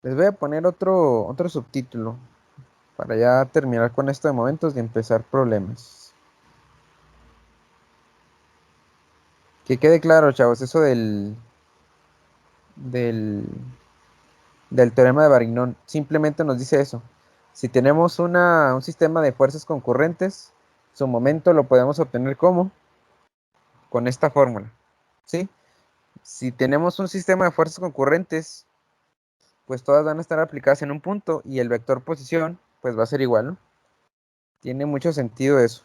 Les voy a poner otro subtítulo para ya terminar con esto de momentos y empezar problemas. Que quede claro, chavos, eso del, del teorema de Varignon. Simplemente nos dice eso. Si tenemos un sistema de fuerzas concurrentes, su momento lo podemos obtener como con esta fórmula, ¿sí? Si tenemos un sistema de fuerzas concurrentes, pues todas van a estar aplicadas en un punto y el vector posición, pues va a ser igual, ¿no? Tiene mucho sentido eso.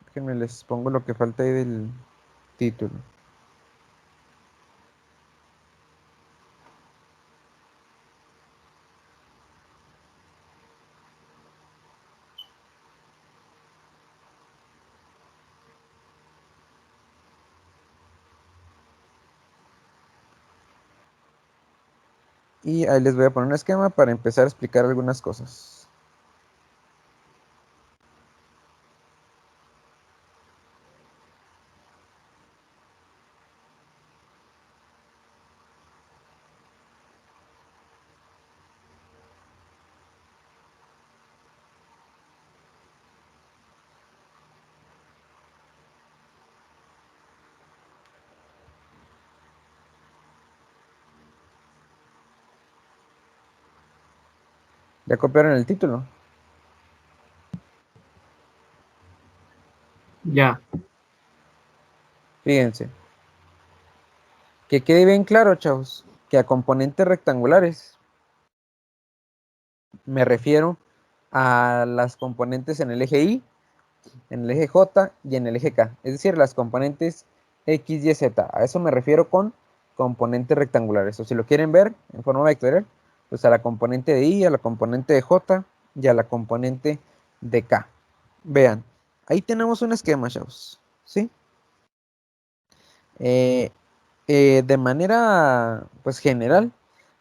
Déjenme les pongo lo que falta ahí del título. Y ahí les voy a poner un esquema para empezar a explicar algunas cosas. ¿Ya copiaron el título? Ya. Fíjense. Que quede bien claro, chavos, que a componentes rectangulares me refiero a las componentes en el eje Y, en el eje J y en el eje K. Es decir, las componentes X, Y, Z. A eso me refiero con componentes rectangulares. O si lo quieren ver en forma vectorial, pues a la componente de Y, a la componente de J y a la componente de K. Vean, ahí tenemos un esquema, chavos. ¿Sí? Eh, de manera pues general,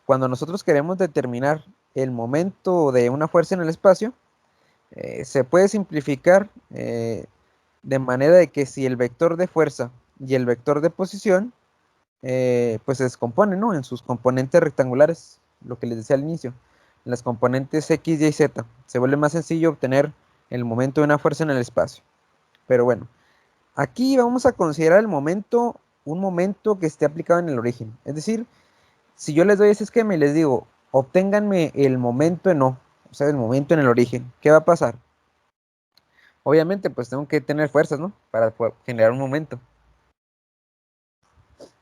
cuando nosotros queremos determinar el momento de una fuerza en el espacio, se puede simplificar de manera de que si el vector de fuerza y el vector de posición pues se descomponen, ¿no? En sus componentes rectangulares, lo que les decía al inicio, en las componentes X, Y, Z, se vuelve más sencillo obtener el momento de una fuerza en el espacio. Pero bueno, aquí vamos a considerar el momento, un momento que esté aplicado en el origen. Es decir, si yo les doy ese esquema y les digo, obténganme el momento en O, o sea, el momento en el origen, ¿qué va a pasar? Obviamente, pues tengo que tener fuerzas, ¿no? Para poder generar un momento.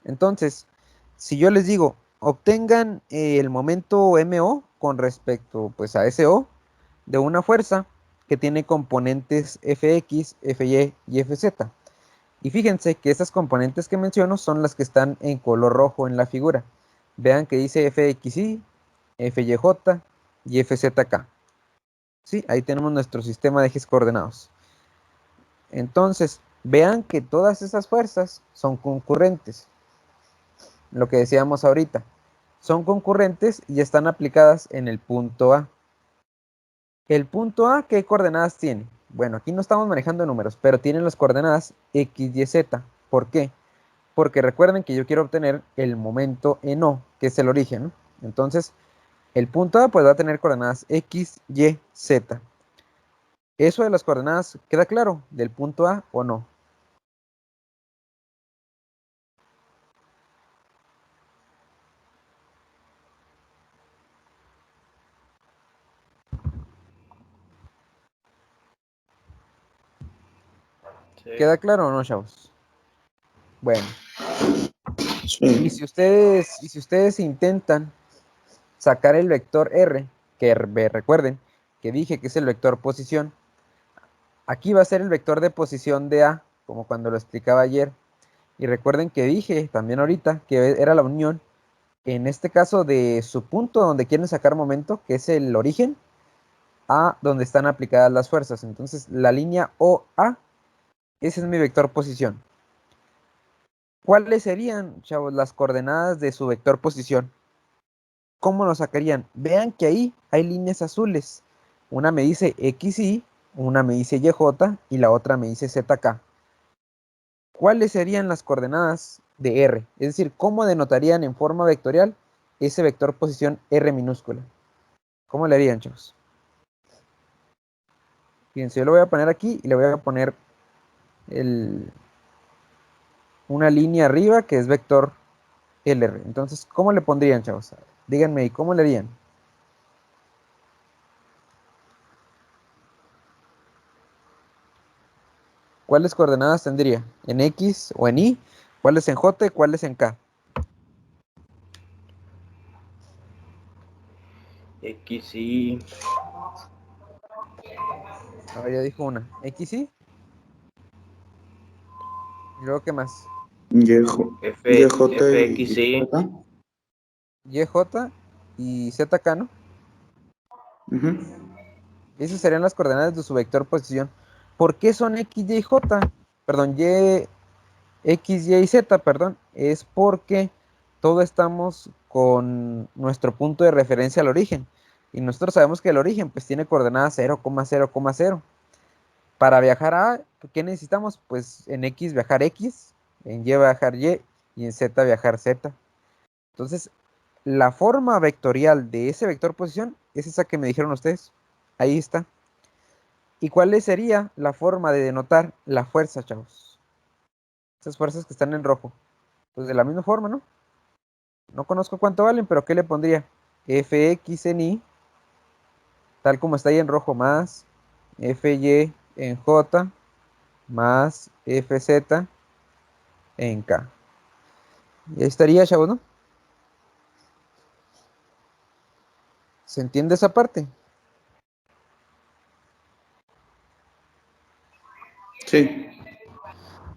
Entonces, si yo les digo, obtengan el momento MO con respecto, pues, a ese O de una fuerza que tiene componentes Fx, Fy y Fz. Y fíjense que esas componentes que menciono son las que están en color rojo en la figura. Vean que dice Fxy, Fyj y Fzk. ¿Sí? Ahí tenemos nuestro sistema de ejes coordenados. Entonces, vean que todas esas fuerzas son concurrentes. Lo que decíamos ahorita. Son concurrentes y están aplicadas en el punto A. El punto A, ¿qué coordenadas tiene? Bueno, aquí no estamos manejando números, pero tienen las coordenadas X, Y, Z. ¿Por qué? Porque recuerden que yo quiero obtener el momento en O, que es el origen, ¿no? Entonces, el punto A pues va a tener coordenadas X, Y, Z. ¿Eso de las coordenadas queda claro? ¿Del punto A o no? Sí. ¿Queda claro o no, chavos? Bueno, y Sí. si ustedes intentan sacar el vector R, que recuerden que dije que es el vector posición, aquí va a ser el vector de posición de A, como cuando lo explicaba ayer. Y recuerden que dije también ahorita que era la unión, en este caso de su punto donde quieren sacar momento, que es el origen, a donde están aplicadas las fuerzas. Entonces la línea OA, ese es mi vector posición. ¿Cuáles serían, chavos, las coordenadas de su vector posición? ¿Cómo lo sacarían? Vean que ahí hay líneas azules. Una me dice XY, una me dice YJ y la otra me dice ZK. ¿Cuáles serían las coordenadas de R. Es decir, ¿cómo denotarían en forma vectorial ese vector posición R minúscula? ¿Cómo le harían, chavos? Fíjense, yo lo voy a poner aquí y le voy a poner una línea arriba que es vector LR. Entonces, ¿cómo le pondrían, chavos? Díganme ahí, ¿cómo le harían? ¿Cuáles coordenadas tendría? ¿En X o en Y? ¿Cuáles en J y cuáles en K? X, Y. A ver, ya dijo una. ¿X, Y? ¿Y luego qué más? F, X, Y Y. Z. Y, J y Z, K, ¿no? Ujú. Esas serían las coordenadas de su vector posición. ¿Por qué son X, Y, J? Perdón, Y, X, Y y Z, perdón. Es porque todos estamos con nuestro punto de referencia al origen. Y nosotros sabemos que el origen pues tiene coordenadas 0,0,0. Para viajar a, ¿qué necesitamos? Pues en X viajar X, en Y viajar y en Z viajar Z. Entonces, la forma vectorial de ese vector posición es esa que me dijeron ustedes. Ahí está. ¿Y cuál sería la forma de denotar la fuerza, chavos? Esas fuerzas que están en rojo. Pues de la misma forma, ¿no? No conozco cuánto valen, pero ¿qué le pondría? Fx en Y, tal como está ahí en rojo, más Fy en J, más Fz en K. Y ahí estaría, chavos, ¿no? ¿Se entiende esa parte? Sí.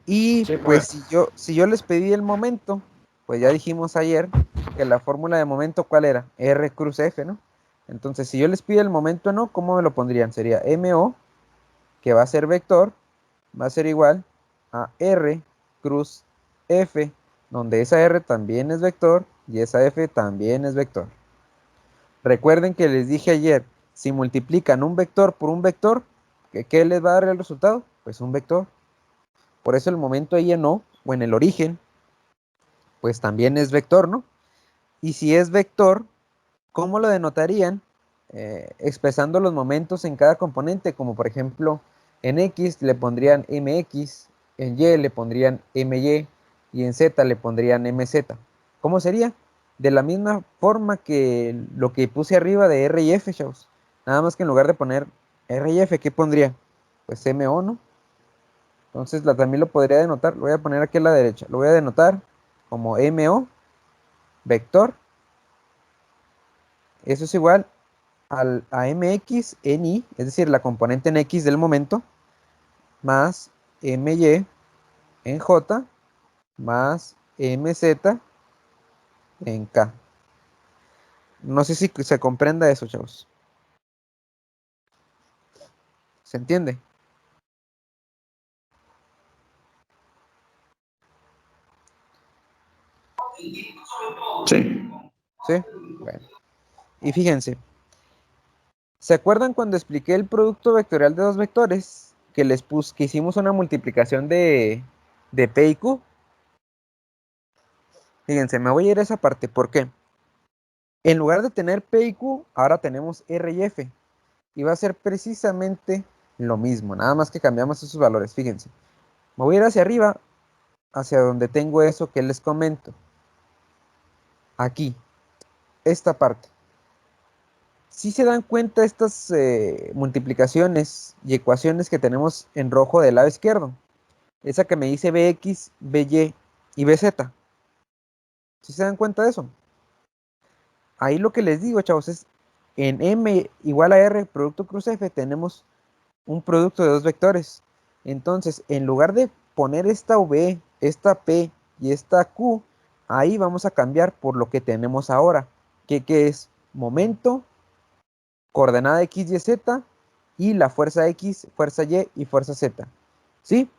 Y Sí, pues pues. si yo les pedí el momento, pues ya dijimos ayer que la fórmula de momento, ¿cuál era? R cruz F, ¿no? Entonces, si yo les pido el momento no, ¿cómo me lo pondrían? Sería MO, que va a ser vector, va a ser igual a R cruz F, donde esa R también es vector y esa F también es vector. Recuerden que les dije ayer, si multiplican un vector por un vector, ¿qué les va a dar el resultado? Pues un vector. Por eso el momento ahí en O, o en el origen, pues también es vector, ¿no? Y si es vector, ¿cómo lo denotarían? Expresando los momentos en cada componente, como por ejemplo, en X le pondrían MX, en Y le pondrían MY y en Z le pondrían MZ. ¿Cómo sería? De la misma forma que lo que puse arriba de R y F, chavos. Nada más que en lugar de poner R y F, ¿qué pondría? Pues MO, ¿no? Entonces también lo podría denotar, lo voy a poner aquí a la derecha, lo voy a denotar como MO, vector, eso es igual a MX en Y, es decir, la componente en X del momento, más MY en J, más MZ en K. No sé si se comprenda eso, chavos. ¿Se entiende? Sí. ¿Sí? Bueno. Y fíjense, ¿se acuerdan cuando expliqué el producto vectorial de dos vectores? Que hicimos una multiplicación de P y Q. Fíjense, me voy a ir a esa parte. ¿Por qué? En lugar de tener P y Q, ahora tenemos R y F. Y va a ser precisamente lo mismo, nada más que cambiamos esos valores. Fíjense, me voy a ir hacia arriba, hacia donde tengo eso que les comento. Aquí, esta parte. Si se dan cuenta estas multiplicaciones y ecuaciones que tenemos en rojo del lado izquierdo. Esa que me dice Bx, By y Bz. ¿Sí se dan cuenta de eso? Ahí lo que les digo, chavos, es en M igual a R, producto cruz F, tenemos un producto de dos vectores. Entonces, en lugar de poner esta V, esta P y esta Q, ahí vamos a cambiar por lo que tenemos ahora, que es momento, coordenada X, Y, Z, y la fuerza X, fuerza Y y fuerza Z. ¿Sí?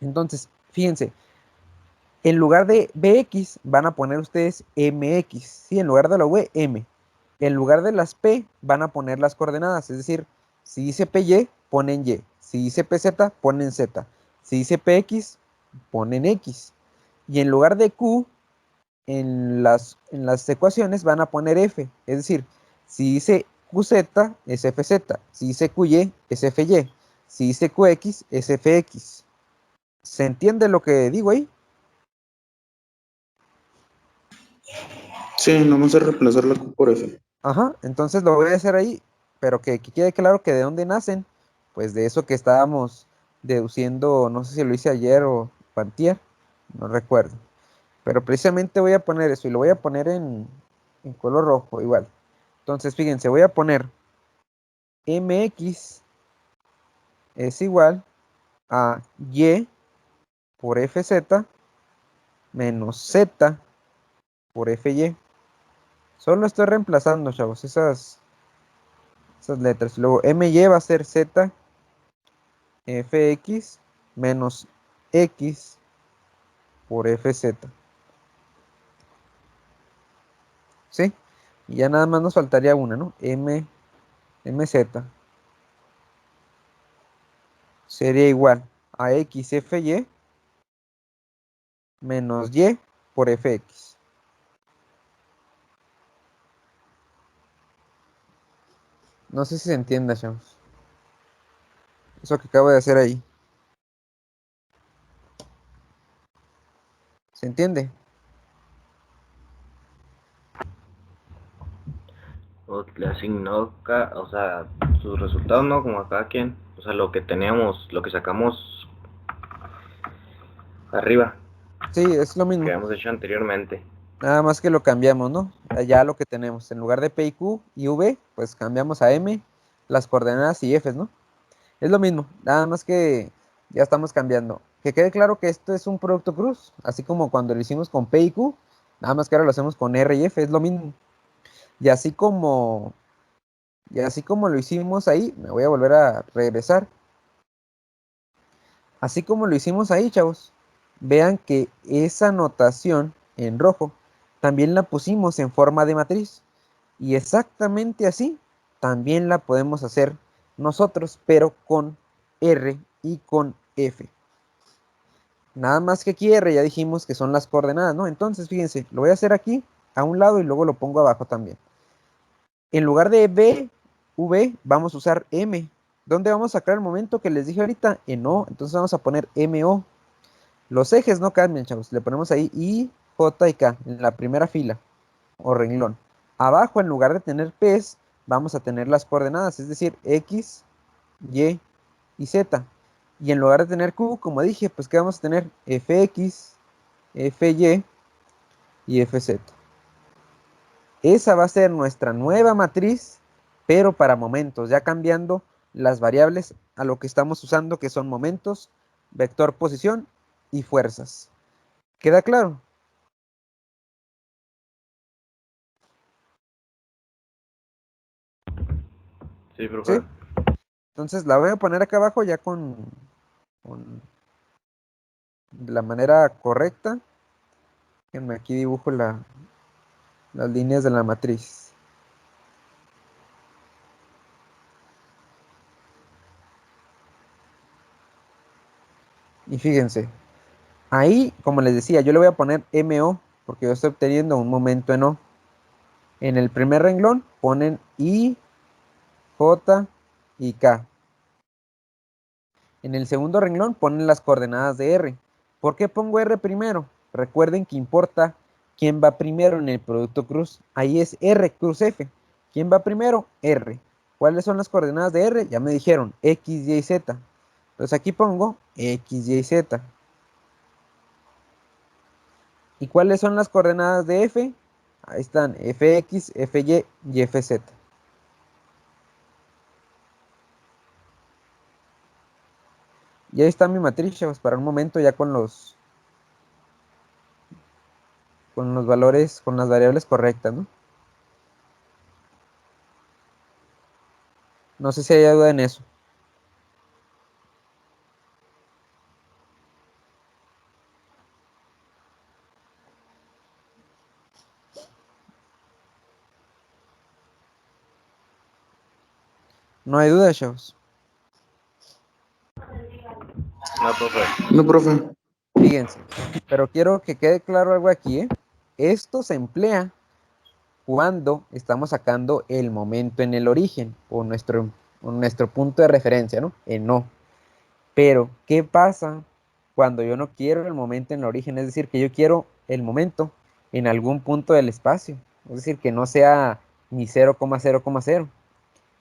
Entonces, fíjense, en lugar de Bx van a poner ustedes Mx, ¿sí? En lugar de la V, M. En lugar de las P van a poner las coordenadas, es decir, si dice PY, ponen Y. Si dice PZ, ponen Z. Si dice PX, ponen X. Y en lugar de Q, en las ecuaciones van a poner F. Es decir, si dice QZ, es FZ. Si dice QY, es FY. Si dice QX, es FX. ¿Se entiende lo que digo ahí? Sí, nomás es reemplazar la Q por F. Ajá, entonces lo voy a hacer ahí, pero que quede claro que de dónde nacen, pues de eso que estábamos deduciendo, no sé si lo hice ayer o antier, no recuerdo. Pero precisamente voy a poner eso y lo voy a poner en color rojo igual. Entonces, fíjense, voy a poner mx es igual a y por fz menos z por fy. Solo estoy reemplazando, chavos, esas letras. Luego my va a ser z fx menos x por fz. ¿Sí? Y ya nada más nos faltaría una, ¿no? mz sería igual a xfy menos y por fx. No sé si se entienda, chavos. Eso que acabo de hacer ahí. ¿Se entiende? O le asignó, o sea, sus resultados, ¿no? Como a cada quien. O sea, lo que teníamos, lo que sacamos arriba, Sí, es lo que mismo. habíamos hecho anteriormente. Nada más que lo cambiamos, ¿no? Ya lo que tenemos. En lugar de P y Q y V, pues cambiamos a M, las coordenadas y Fs, ¿no? Es lo mismo. Nada más que ya estamos cambiando. Que quede claro que esto es un producto cruz. Así como cuando lo hicimos con P y Q. Nada más que ahora lo hacemos con R y F. Es lo mismo. Y así como, y así como lo hicimos ahí, me voy a volver a regresar. Así como lo hicimos ahí, chavos. Vean que esa notación en rojo también la pusimos en forma de matriz. Y exactamente así también la podemos hacer nosotros, pero con R y con F. Nada más que aquí R ya dijimos que son las coordenadas, ¿no? Entonces, fíjense, lo voy a hacer aquí a un lado y luego lo pongo abajo también. En lugar de B, V, vamos a usar M. ¿Dónde vamos a sacar el momento que les dije ahorita? En O. Entonces vamos a poner MO. Los ejes no cambian, chavos. Le ponemos ahí I, J y K en la primera fila o renglón. Abajo, en lugar de tener P's, vamos a tener las coordenadas, es decir, X, Y y Z. Y en lugar de tener Q, como dije, pues que vamos a tener FX, FY y FZ. Esa va a ser nuestra nueva matriz, pero para momentos, ya cambiando las variables a lo que estamos usando, que son momentos, vector posición y fuerzas. ¿Queda claro? Sí, ¿Sí? profe. Entonces la voy a poner acá abajo ya con la manera correcta. Déjenme aquí dibujo las líneas de la matriz. Y fíjense, ahí, como les decía, yo le voy a poner MO porque yo estoy obteniendo un momento en O. En el primer renglón ponen I, J y K. En el segundo renglón ponen las coordenadas de R. ¿Por qué pongo R primero? Recuerden que importa quién va primero en el producto cruz. Ahí es R cruz F. ¿Quién va primero? R. ¿Cuáles son las coordenadas de R? Ya me dijeron, X, Y, Z. Entonces aquí pongo X, Y, Z. ¿Y cuáles son las coordenadas de F? Ahí están, Fx, Fy y Fz. Y ahí está mi matriz, chavos, para un momento ya con los valores, con las variables correctas, ¿no? No sé si hay duda en eso. No hay duda, chavos. No, profe. No, profe. Fíjense, pero quiero que quede claro algo aquí, ¿eh? Esto se emplea cuando estamos sacando el momento en el origen, o nuestro punto de referencia, ¿no? En O. Pero, ¿qué pasa cuando yo no quiero el momento en el origen? Es decir, que yo quiero el momento en algún punto del espacio. Es decir, que no sea ni 0,0,0.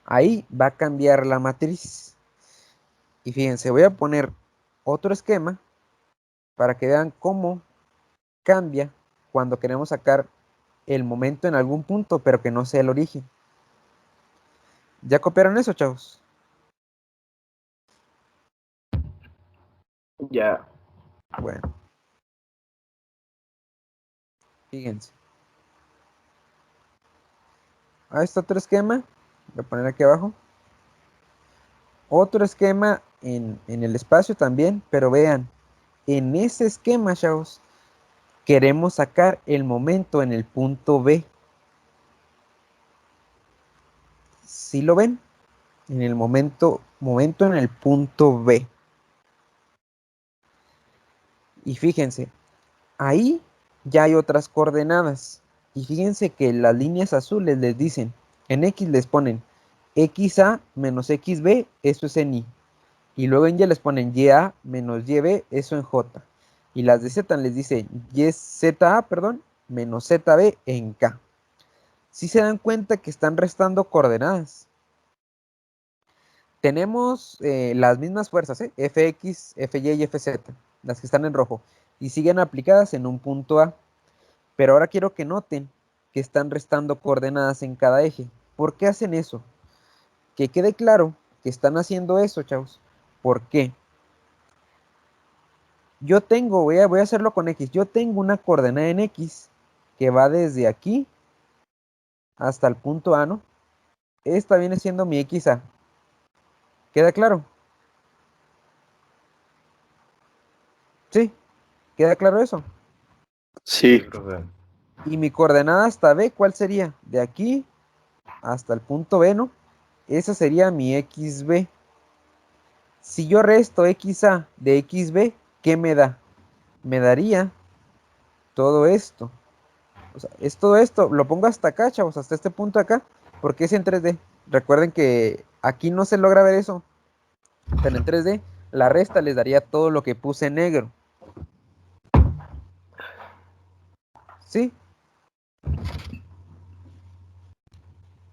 Ahí va a cambiar la matriz. Y fíjense, voy a poner otro esquema para que vean cómo cambia cuando queremos sacar el momento en algún punto, pero que no sea el origen. ¿Ya copiaron eso, chavos? Ya. Bueno, fíjense. Ahí está otro esquema. Voy a poner aquí abajo. Otro esquema en el espacio también, pero vean, en ese esquema, chavos, queremos sacar el momento en el punto B. ¿Sí lo ven? En el momento en el punto B. Y fíjense, ahí ya hay otras coordenadas. Y fíjense que las líneas azules les dicen, en X les ponen XA menos XB, eso es en Y. Y luego en Y les ponen YA menos YB, eso en J. Y las de Z les dicen YZA, perdón, menos ZB en K. Si se dan cuenta que están restando coordenadas. Tenemos las mismas fuerzas, Fx, Fy y Fz, las que están en rojo, y siguen aplicadas en un punto A. Pero ahora quiero que noten que están restando coordenadas en cada eje. ¿Por qué hacen eso? Que quede claro que están haciendo eso, chavos. ¿Por qué? Yo tengo, voy a hacerlo con X. Yo tengo una coordenada en X que va desde aquí hasta el punto A, ¿no? Esta viene siendo mi XA. ¿Queda claro? Sí, ¿queda claro eso? Sí, Sí, profe. Y mi coordenada hasta B, ¿cuál sería? De aquí hasta el punto B, ¿no? Esa sería mi XB. Si yo resto XA de XB, ¿qué me da? Me daría todo esto. O sea, es todo esto. Lo pongo hasta acá, chavos, hasta este punto acá, porque es en 3D. Recuerden que aquí no se logra ver eso, pero en 3D la resta les daría todo lo que puse en negro. ¿Sí?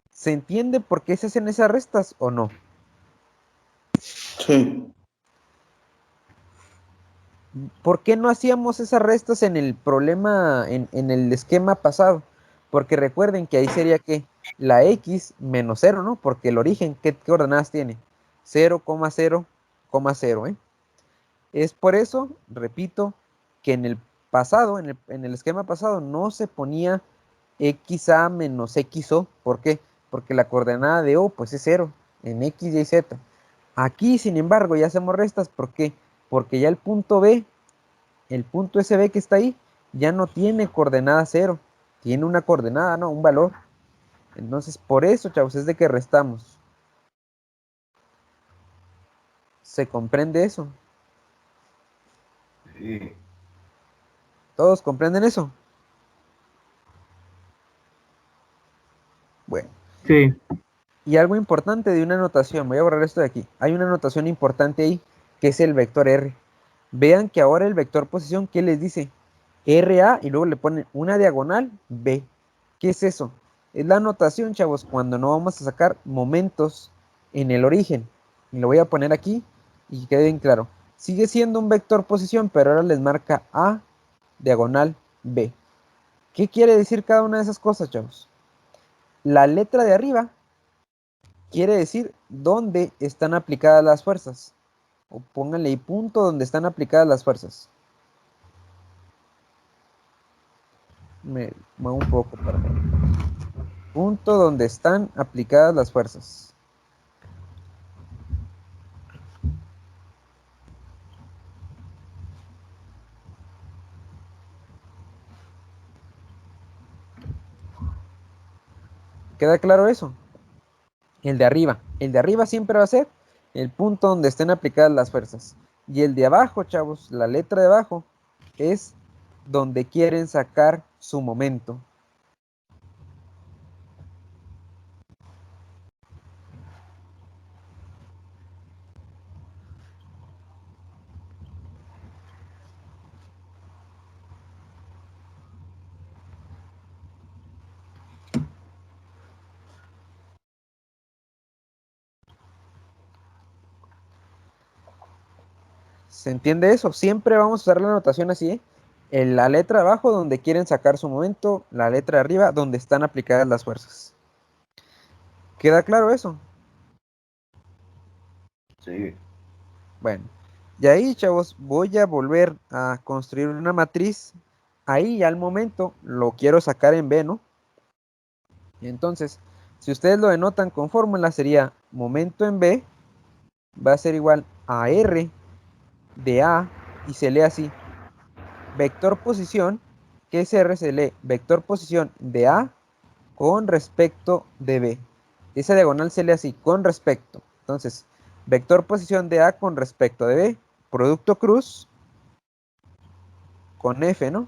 ¿Se entiende por qué se hacen esas restas o no? sí, ¿Por qué no hacíamos esas restas en el problema, en el esquema pasado? Porque recuerden que ahí sería que la x menos 0, ¿no? Porque el origen, ¿qué coordenadas tiene? 0,0,0, ¿eh? Es por eso, repito, que en el pasado, en el esquema pasado, no se ponía XA menos XO. ¿Por qué? Porque la coordenada de O pues es 0 en X, Y, Z. Aquí, sin embargo, ya hacemos restas. ¿Por qué? Porque ya el punto B, el punto SB que está ahí, ya no tiene coordenada 0. Tiene una coordenada, ¿no? Un valor. Entonces, por eso, chavos, es de que restamos. ¿Se comprende eso? Sí. ¿Todos comprenden eso? Bueno. Sí, Y algo importante de una notación, voy a borrar esto de aquí. Hay una notación importante ahí, que es el vector R. Vean que ahora el vector posición, ¿qué les dice? RA y luego le ponen una diagonal B. ¿Qué es eso? Es la notación, chavos, cuando no vamos a sacar momentos en el origen. Y lo voy a poner aquí y que quede bien claro. Sigue siendo un vector posición, pero ahora les marca A diagonal B. ¿Qué quiere decir cada una de esas cosas, chavos? La letra de arriba quiere decir dónde están aplicadas las fuerzas. O pónganle ahí punto donde están aplicadas las fuerzas. Me muevo un poco para acá. Punto donde están aplicadas las fuerzas. ¿Queda claro eso? El de arriba. El de arriba siempre va a ser el punto donde estén aplicadas las fuerzas. Y el de abajo, chavos, la letra de abajo, es donde quieren sacar su momento. ¿Se entiende eso? Siempre vamos a usar la notación así, ¿eh? En la letra de abajo donde quieren sacar su momento, la letra de arriba donde están aplicadas las fuerzas. ¿Queda claro eso? Sí. Bueno, y ahí, chavos, voy a volver a construir una matriz. Ahí ya al momento lo quiero sacar en B, ¿no? Entonces, si ustedes lo denotan con fórmula, sería momento en B va a ser igual a R de A y se lee así. Vector posición, que es R, se lee vector posición de A con respecto de B. Esa diagonal se lee así, con respecto. Entonces, vector posición de A con respecto de B, producto cruz con F, ¿no?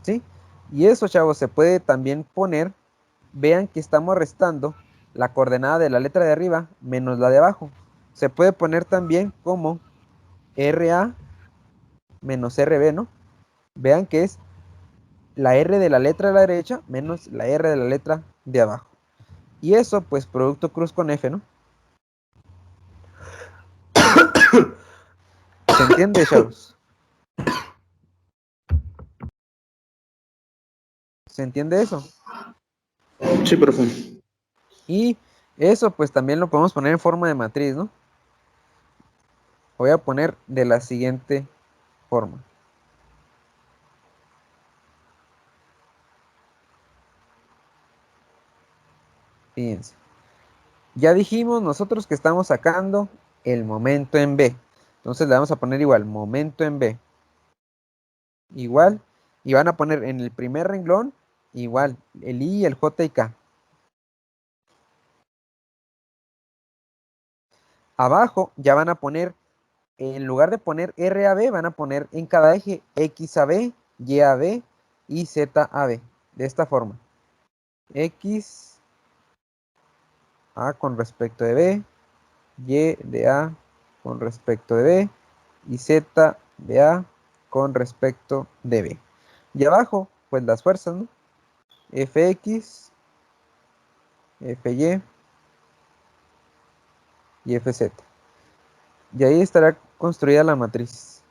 ¿Sí? Y eso, chavos, se puede también poner, vean que estamos restando la coordenada de la letra de arriba menos la de abajo. Se puede poner también como RA menos RB, ¿no? Vean que es la R de la letra de la derecha menos la R de la letra de abajo. Y eso, pues, producto cruz con F, ¿no? ¿Se entiende, chavos? ¿Se entiende eso? Sí, profe. Y eso, pues, también lo podemos poner en forma de matriz, ¿no? Voy a poner de la siguiente forma. Fíjense. Ya dijimos nosotros que estamos sacando el momento en B. Entonces le vamos a poner igual, momento en B. Igual. Y van a poner en el primer renglón, igual, el I, el J y K. Abajo ya van a poner, en lugar de poner R a B, van a poner en cada eje X a B, Y a B y Z a B. De esta forma. X A con respecto de B, Y de A con respecto de B y Z de A con respecto de B. Y abajo, pues las fuerzas, ¿no? Fx, Fy y Fz. Y ahí estará construida la matriz.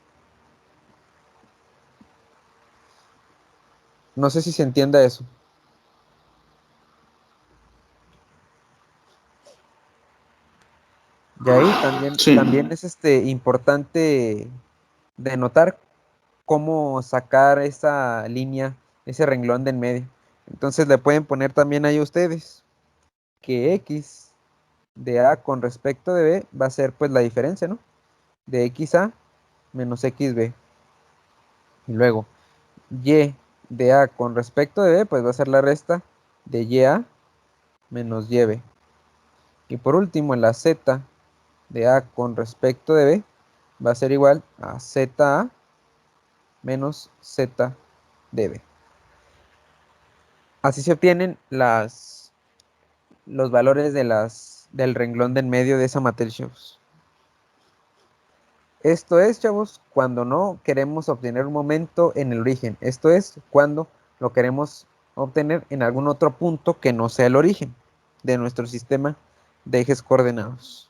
No sé si se entienda eso. Y ahí también Sí. es importante denotar cómo sacar esa línea, ese renglón de en medio. Entonces le pueden poner también ahí ustedes que x de a con respecto de b va a ser pues la diferencia, ¿no? De xa menos xb. Y luego y de a con respecto de b pues va a ser la resta de ya menos yb. Y por último en la z de a con respecto de b va a ser igual a za menos z de b. Así se obtienen los valores del renglón del medio de esa matriz, chavos. Esto es, chavos, cuando no queremos obtener un momento en el origen. Esto es cuando lo queremos obtener en algún otro punto que no sea el origen de nuestro sistema de ejes coordenados.